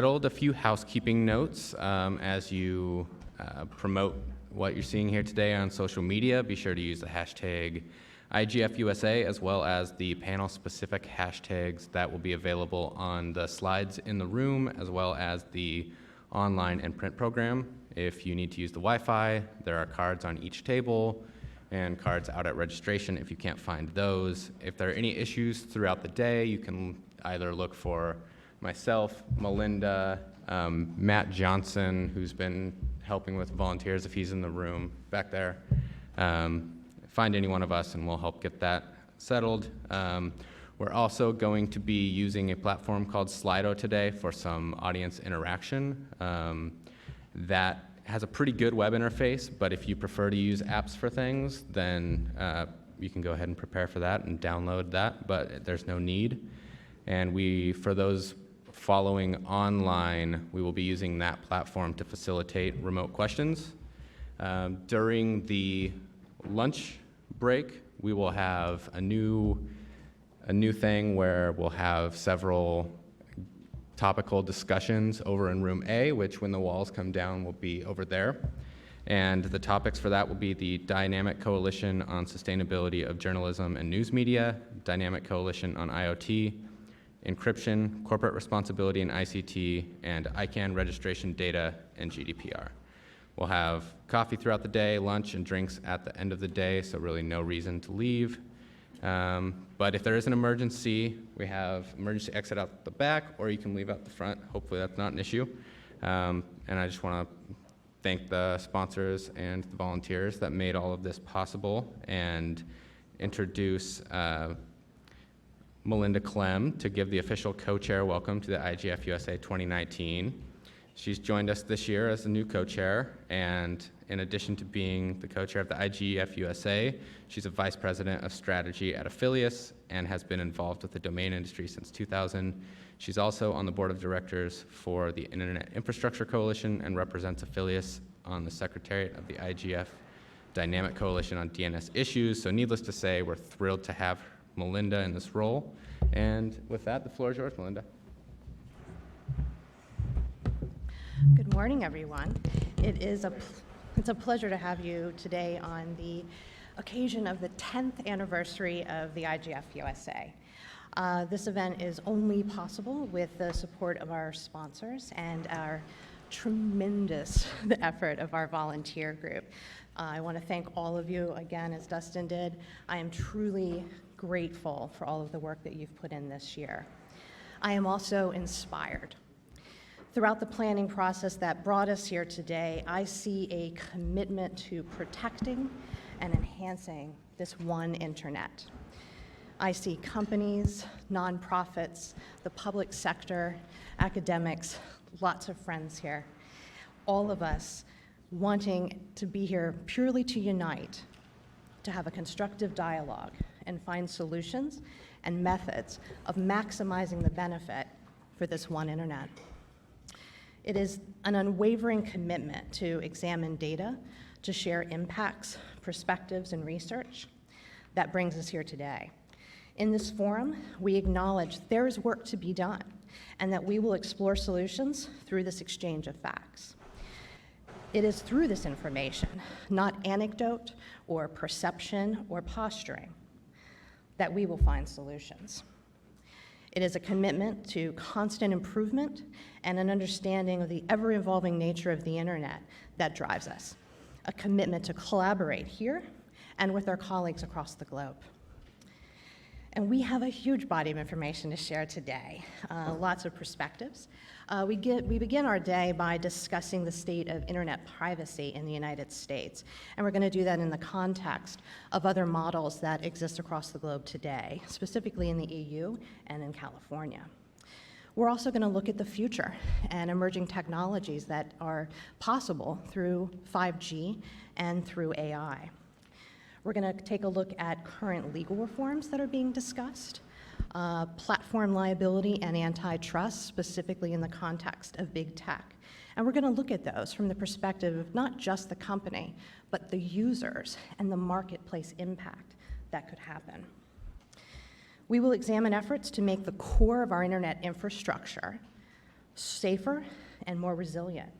A few housekeeping notes as you promote what you're seeing here today on social media. Be sure to use the hashtag IGF-USA as well as the panel-specific hashtags that will be available on the slides in the room as well as the online and print program. If you need to use the Wi-Fi, there are cards on each table and cards out at registration if you can't find those. If there are any issues throughout the day, you can either look for myself, Melinda, Matt Johnson, who's been helping with volunteers if he's in the room back there. Find any one of us and we'll help get that settled. We're also going to be using a platform called Slido today for some audience interaction. That has a pretty good web interface, but if you prefer to use apps for things, then you can go ahead and prepare for that and download that, but there's no need. And for those following online, we will be using that platform to facilitate remote questions. During the lunch break, we will have a new thing where we'll have several topical discussions over in room A, which when the walls come down will be over there. And the topics for that will be the Dynamic Coalition on Sustainability of Journalism and News Media, Dynamic Coalition on IoT, Encryption, Corporate Responsibility in ICT, and ICANN registration data and GDPR. We'll have coffee throughout the day, lunch and drinks at the end of the day, so really no reason to leave. But if there is an emergency, we have emergency exit out the back, or you can leave out the front. Hopefully that's not an issue. And I just want to thank the sponsors and the volunteers that made all of this possible and introduce Melinda Clem to give the official co-chair welcome to the IGF-USA 2019. She's joined us this year as the new co-chair, and in addition to being the co-chair of the IGF-USA, she's a vice president of strategy at Phillips and has been involved with the domain industry since 2000. She's also on the board of directors for the Internet Infrastructure Coalition and represents Phillips on the secretariat of the IGF Dynamic Coalition on DNS issues. So needless to say, we're thrilled to have Melinda in this role. And with that, the floor is yours, Melinda. Good morning, everyone. It's a pleasure to have you today on the occasion of the 10th anniversary of the IGF-USA. This event is only possible with the support of our sponsors and our tremendous effort of our volunteer group. I want to thank all of you again, as Dustin did. I am truly grateful for all of the work that you've put in this year. I am also inspired. Throughout the planning process that brought us here today, I see a commitment to protecting and enhancing this one internet. I see companies, nonprofits, the public sector, academics, lots of friends here, all of us wanting to be here purely to unite, to have a constructive dialogue and find solutions and methods of maximizing the benefit for this one internet. It is an unwavering commitment to examine data, to share impacts, perspectives, and research that brings us here today. In this forum, we acknowledge there is work to be done and that we will explore solutions through this exchange of facts. It is through this information, not anecdote or perception or posturing, that we will find solutions. It is a commitment to constant improvement and an understanding of the ever-evolving nature of the internet that drives us. A commitment to collaborate here and with our colleagues across the globe. And we have a huge body of information to share today, lots of perspectives. We begin our day by discussing the state of internet privacy in the United States. And we're going to do that in the context of other models that exist across the globe today, specifically in the EU and in California. We're also going to look at the future and emerging technologies that are possible through 5G and through AI. We're going to take a look at current legal reforms that are being discussed, platform liability and antitrust, specifically in the context of big tech. And we're going to look at those from the perspective of not just the company, but the users and the marketplace impact that could happen. We will examine efforts to make the core of our internet infrastructure safer, and more resilient,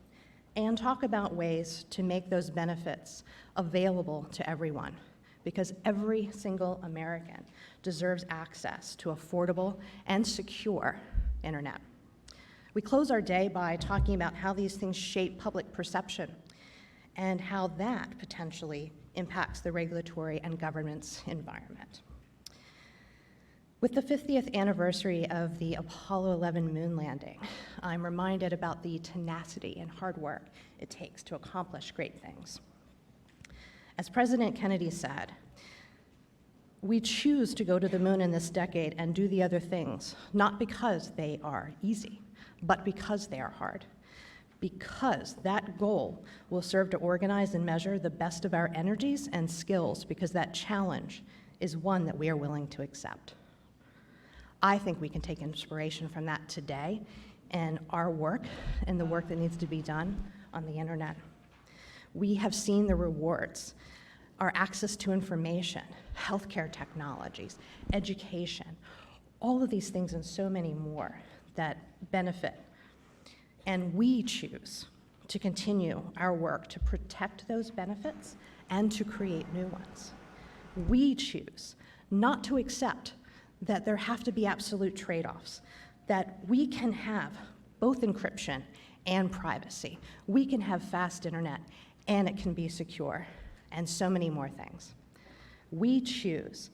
and talk about ways to make those benefits available to everyone, because every single American deserves access to affordable and secure internet. We close our day by talking about how these things shape public perception and how that potentially impacts the regulatory and governance environment. With the 50th anniversary of the Apollo 11 moon landing, I'm reminded about the tenacity and hard work it takes to accomplish great things. As President Kennedy said, we choose to go to the moon in this decade and do the other things, not because they are easy, but because they are hard. Because that goal will serve to organize and measure the best of our energies and skills, because that challenge is one that we are willing to accept. I think we can take inspiration from that today in our work and the work that needs to be done on the internet. We have seen the rewards, our access to information, healthcare technologies, education, all of these things and so many more that benefit. And we choose to continue our work to protect those benefits and to create new ones. We choose not to accept that there have to be absolute trade-offs, that we can have both encryption and privacy. We can have fast internet and it can be secure, and so many more things. We choose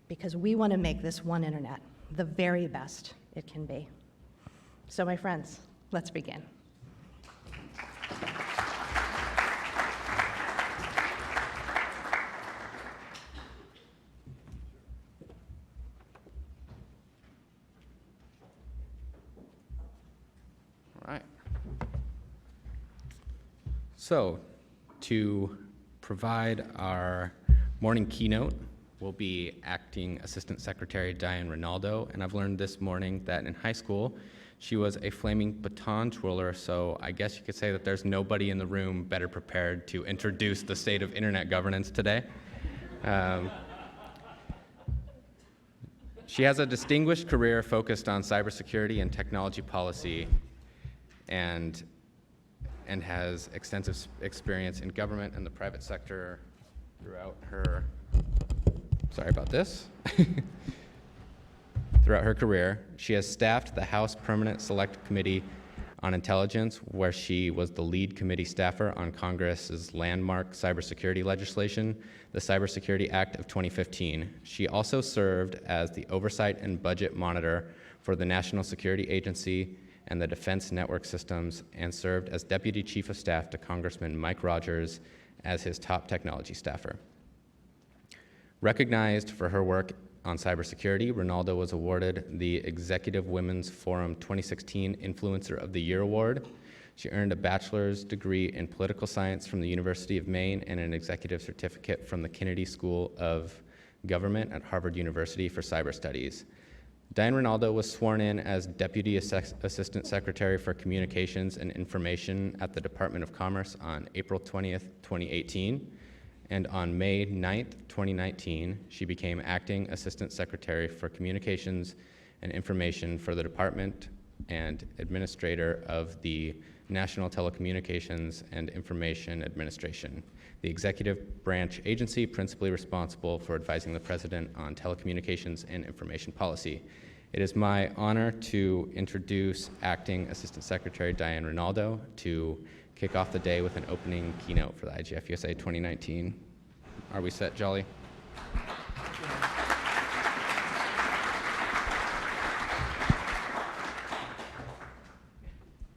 because we want to make this one internet the very best it can be. So my friends, let's begin. All right. So, to provide our morning keynote will be Acting Assistant Secretary Diane Rinaldo, and I've learned this morning that in high school she was a flaming baton twirler, so I guess you could say that there's nobody in the room better prepared to introduce the state of internet governance today. She has a distinguished career focused on cybersecurity and technology policy, and has extensive experience in government and the private sector throughout her, sorry about this, throughout her career. She has staffed the House Permanent Select Committee on Intelligence, where she was the lead committee staffer on Congress's landmark cybersecurity legislation, the Cybersecurity Act of 2015. She also served as the Oversight and Budget Monitor for the National Security Agency and the Defense Network Systems, and served as Deputy Chief of Staff to Congressman Mike Rogers as his top technology staffer. Recognized for her work on cybersecurity, Rinaldo was awarded the Executive Women's Forum 2016 Influencer of the Year Award. She earned a bachelor's degree in political science from the University of Maine and an executive certificate from the Kennedy School of Government at Harvard University for cyber studies. Diane Rinaldo was sworn in as Deputy Assistant Secretary for Communications and Information at the Department of Commerce on April 20th, 2018, and on May 9th, 2019, she became Acting Assistant Secretary for Communications and Information for the Department and Administrator of the National Telecommunications and Information Administration, the executive branch agency principally responsible for advising the President on telecommunications and information policy. It is my honor to introduce Acting Assistant Secretary Diane Rinaldo to kick off the day with an opening keynote for the IGF-USA 2019. Are we set, Jolly?